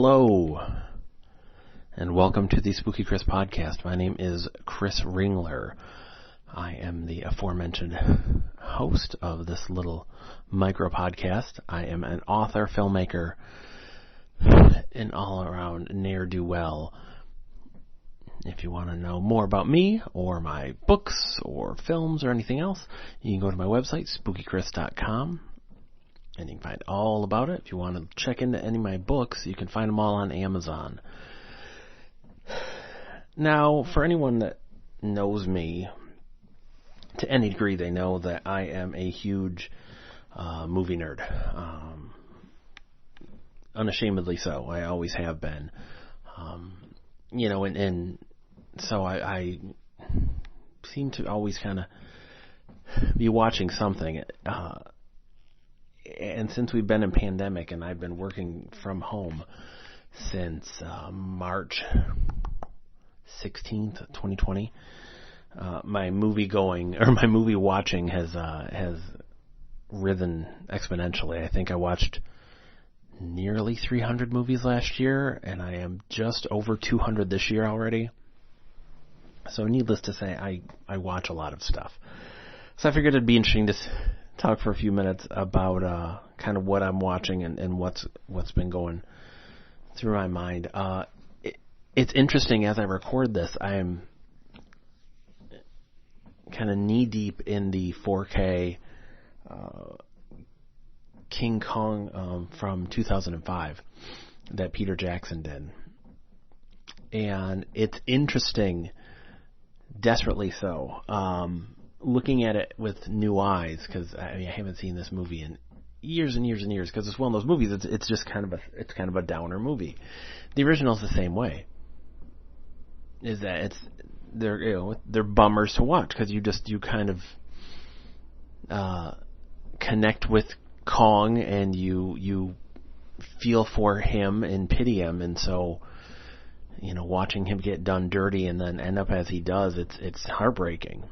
Hello, and welcome to the Spooky Chris podcast. My name is Chris Ringler. I am the aforementioned host of this little micro podcast. I am an author, filmmaker, and all-around ne'er-do-well. If you want to know more about me, or my books, or films, or anything else, you can go to my website, spookychris.com. And you can find all about it. If you want to check into any of my books, you can find them all on Amazon. Now, for anyone that knows me, to any degree, they know that I am a huge movie nerd. Unashamedly so. I always have been. And so I seem to always kind of be watching something. And since we've been in pandemic and I've been working from home since March 16th, 2020, my movie watching has risen exponentially. I think I watched nearly 300 movies last year, and I am just over 200 this year already. So needless to say, I watch a lot of stuff. So I figured it'd be interesting to talk for a few minutes about kind of what I'm watching and what's been going through my mind. It's interesting, as I record this, I am kind of knee-deep in the 4K King Kong from 2005 that Peter Jackson did. And it's interesting, desperately so, looking at it with new eyes, because I haven't seen this movie in years and years and years, because it's one of those movies. It's just kind of a downer movie. The original's the same way. Is that they're bummers to watch, because you kind of connect with Kong and you feel for him and pity him, and so watching him get done dirty and then end up as he does, it's heartbreaking.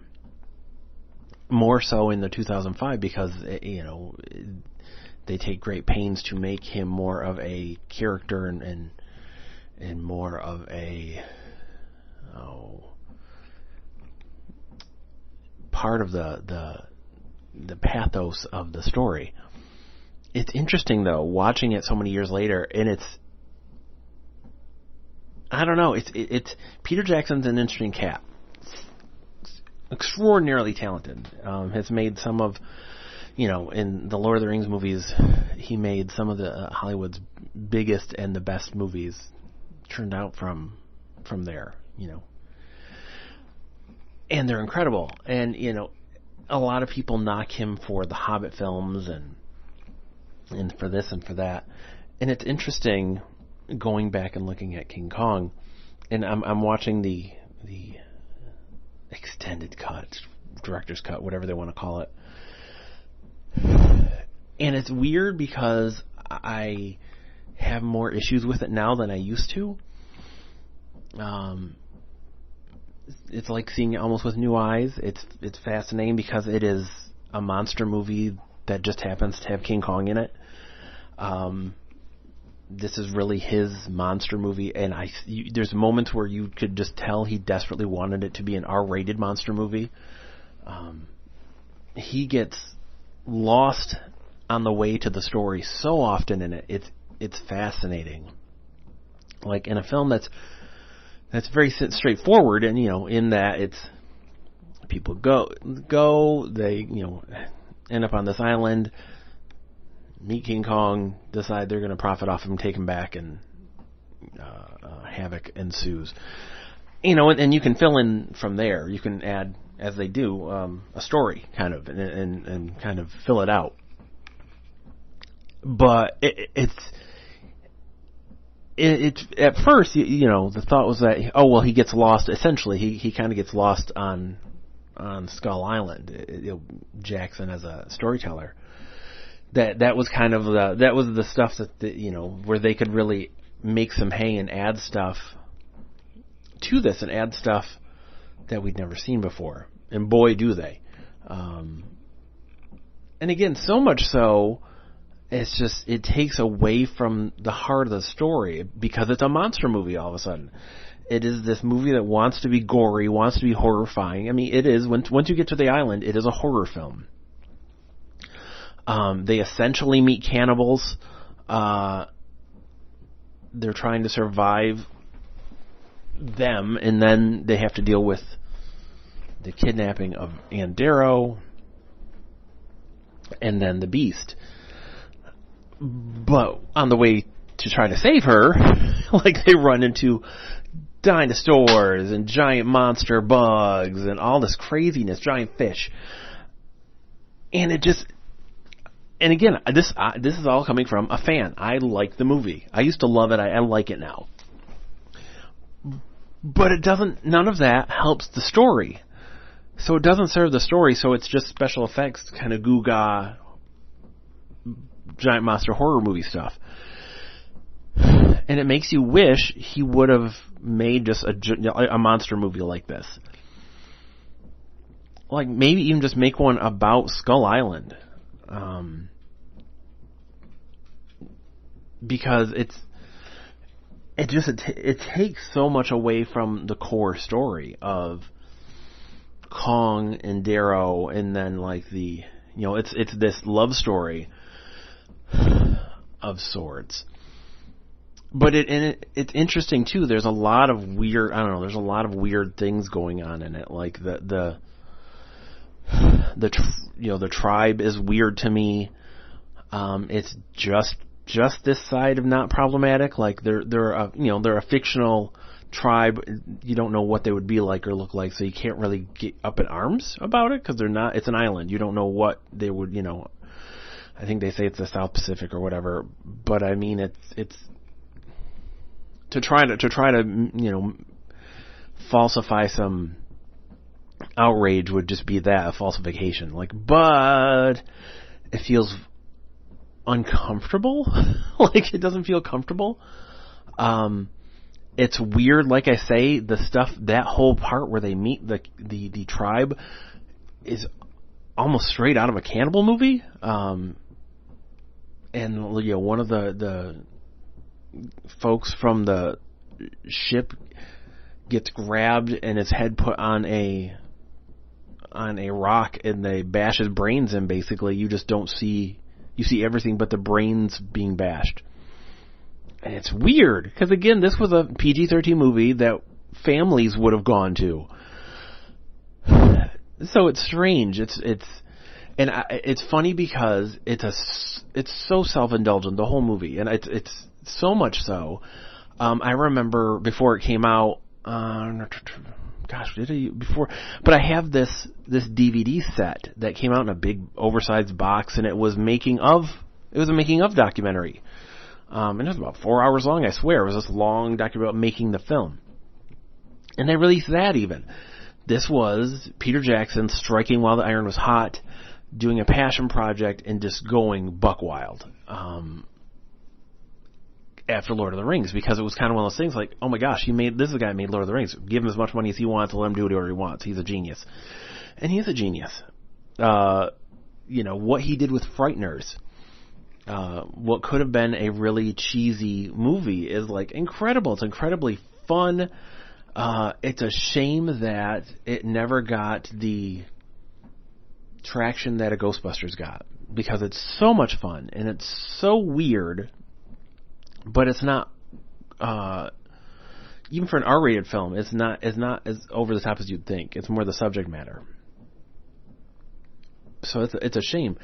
More so in the 2005, because they take great pains to make him more of a character and more of a part of the pathos of the story. It's interesting though, watching it so many years later, and I don't know, it's Peter Jackson's an interesting cat. Extraordinarily talented. Has made some of, in the Lord of the Rings movies, he made some of the Hollywood's biggest and the best movies turned out from there, And they're incredible. And, a lot of people knock him for the Hobbit films and for this and for that. And it's interesting going back and looking at King Kong, and I'm watching the extended cut, director's cut, whatever they want to call it. And it's weird because I have more issues with it now than I used to. It's like seeing it almost with new eyes. It's fascinating because it is a monster movie that just happens to have King Kong in it. This is really his monster movie, and there's moments where you could just tell he desperately wanted it to be an R-rated monster movie. He gets lost on the way to the story so often in it. It's fascinating. Like in a film that's very straightforward, and in that it's people go they end up on this island, meet King Kong, decide they're going to profit off him, take him back, and havoc ensues. And you can fill in from there. You can add, as they do, a story kind of, and kind of fill it out. But it's at first, the thought was that, he gets lost. Essentially, he kind of gets lost on Skull Island. Jackson as a storyteller. That was kind of the stuff that where they could really make some hay and add stuff to this, and add stuff that we'd never seen before. And boy, do they. And again, so much so, it's just, it takes away from the heart of the story because it's a monster movie all of a sudden. It is this movie that wants to be gory, wants to be horrifying. I mean, it is. Once you get to the island, it is a horror film. They essentially meet cannibals. They're trying to survive them, and then they have to deal with the kidnapping of Aunt Darrow and then the Beast. But on the way to try to save her, like, they run into dinosaurs and giant monster bugs and all this craziness, giant fish. And it just, and again, this is all coming from a fan. I like the movie. I used to love it. I like it now. But it doesn't, none of that helps the story. So it doesn't serve the story, so it's just special effects, kind of goo-gaga, giant monster horror movie stuff. And it makes you wish he would have made just a monster movie like this. Like, maybe even just make one about Skull Island. Because it takes so much away from the core story of Kong and Darrow, and then like it's this love story of sorts. But it's interesting too. There's a lot of weird, there's a lot of weird things going on in it. Like the tribe is weird to me. It's just this side of not problematic. Like they're a fictional tribe. You don't know what they would be like or look like, so you can't really get up in arms about it because they're not. It's an island. You don't know what they would. I think they say it's the South Pacific or whatever. But I mean, it's to try to falsify some outrage would just be that, a falsification. Like, but it feels uncomfortable. Like, it doesn't feel comfortable. It's weird, like I say, the stuff, that whole part where they meet the tribe is almost straight out of a cannibal movie. And one of the folks from the ship gets grabbed and his head put on a rock, and they bash his brains in. Basically, you just don't see, you see everything but the brains being bashed. And it's weird, because again, this was a PG-13 movie that families would have gone to. So it's strange. It's funny because it's so self-indulgent, the whole movie, and it's so much so. I remember before it came out, before? But I have this DVD set that came out in a big oversized box, and it was a making of documentary. And it was about 4 hours long, I swear. It was this long documentary about making the film. And they released that even. This was Peter Jackson striking while the iron was hot, doing a passion project, and just going buck wild. After Lord of the Rings, because it was kind of one of those things like, oh my gosh, this is a guy who made Lord of the Rings. Give him as much money as he wants, let him do whatever he wants. He's a genius. And he is a genius. What he did with Frighteners, what could have been a really cheesy movie, is like incredible. It's incredibly fun. It's a shame that it never got the traction that a Ghostbusters got, because it's so much fun and it's so weird. But it's not, even for an R-rated film, it's not as over the top as you'd think. It's more the subject matter. So it's a shame.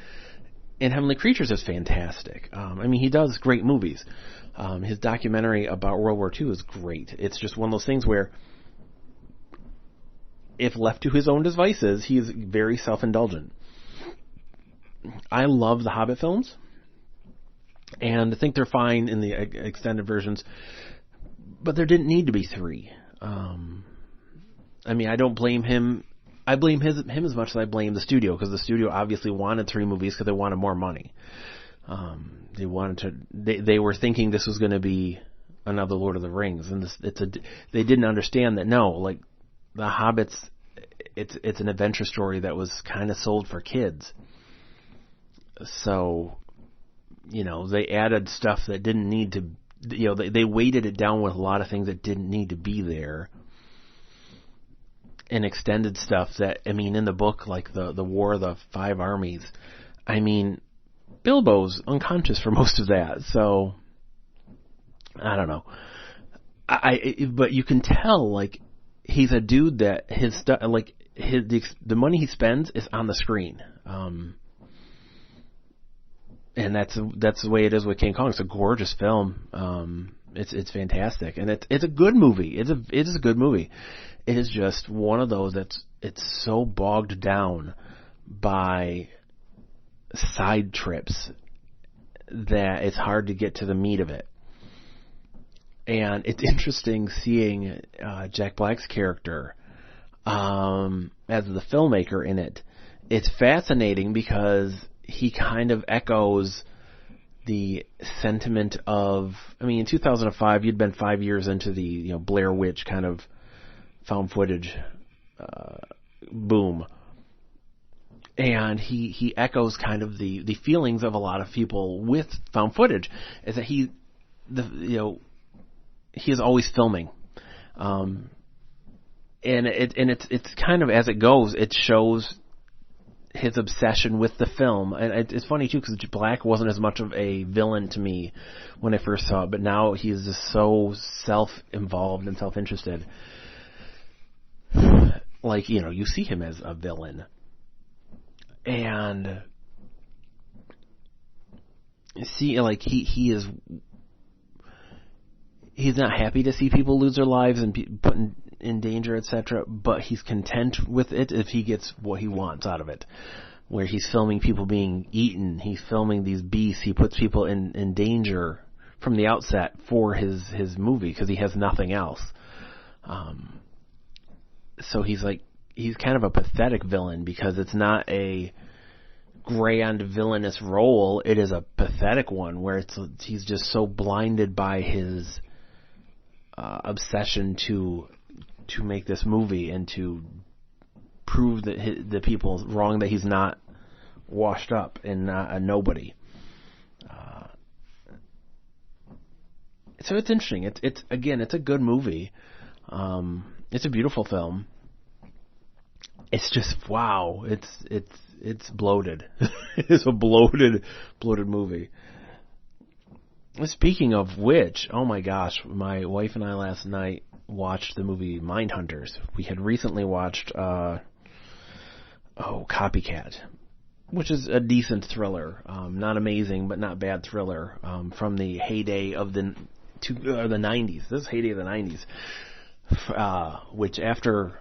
And Heavenly Creatures is fantastic. He does great movies. His documentary about World War II is great. It's just one of those things where, if left to his own devices, he is very self-indulgent. I love the Hobbit films. And I think they're fine in the extended versions, but there didn't need to be 3. I don't blame him. I blame him as much as I blame the studio, because the studio obviously wanted 3 movies because they wanted more money. They were thinking this was going to be another Lord of the Rings, and they didn't understand that. No, like the Hobbits, it's an adventure story that was kind of sold for kids. So they added stuff that didn't need to, they weighted it down with a lot of things that didn't need to be there. And extended stuff that, in the book, like the War of the Five Armies, Bilbo's unconscious for most of that. So, I don't know. But you can tell, like, he's a dude that his stuff, like, the money he spends is on the screen. And that's the way it is with King Kong. It's a gorgeous film. It's fantastic, and it's a good movie. It is a good movie. It is just one of those it's so bogged down by side trips that it's hard to get to the meat of it. And it's interesting seeing Jack Black's character as the filmmaker in it. It's fascinating because he kind of echoes the sentiment of, in 2005, you'd been 5 years into the Blair Witch kind of found footage boom, and he echoes kind of the feelings of a lot of people with found footage, is that he is always filming, and it's kind of, as it goes, it shows his obsession with the film. And it's funny too, because Black wasn't as much of a villain to me when I first saw it, but now he's just so self-involved and self-interested. Like, you see him as a villain, and see, like, he's not happy to see people lose their lives and put in danger, etc., but he's content with it if he gets what he wants out of it. Where he's filming people being eaten, he's filming these beasts, he puts people in danger from the outset for his movie because he has nothing else. So he's kind of a pathetic villain, because it's not a grand villainous role, it is a pathetic one where he's just so blinded by his obsession to make this movie and to prove that the people wrong, that he's not washed up and not a nobody. So it's interesting. It's a good movie. It's a beautiful film. It's just, wow. It's bloated. It's a bloated movie. Speaking of which, oh my gosh, my wife and I last night watched the movie Mindhunters. We had recently watched Copycat, which is a decent thriller, not amazing but not bad thriller, from the heyday of the 90s. This is heyday of the 90s, which after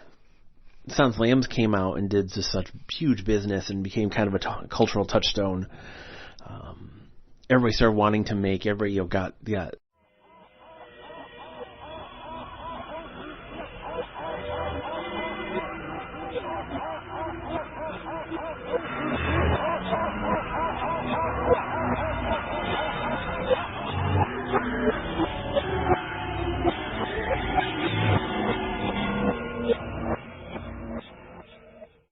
Silence of the Lambs came out and did just such huge business and became kind of a cultural touchstone. Everybody started wanting to make, got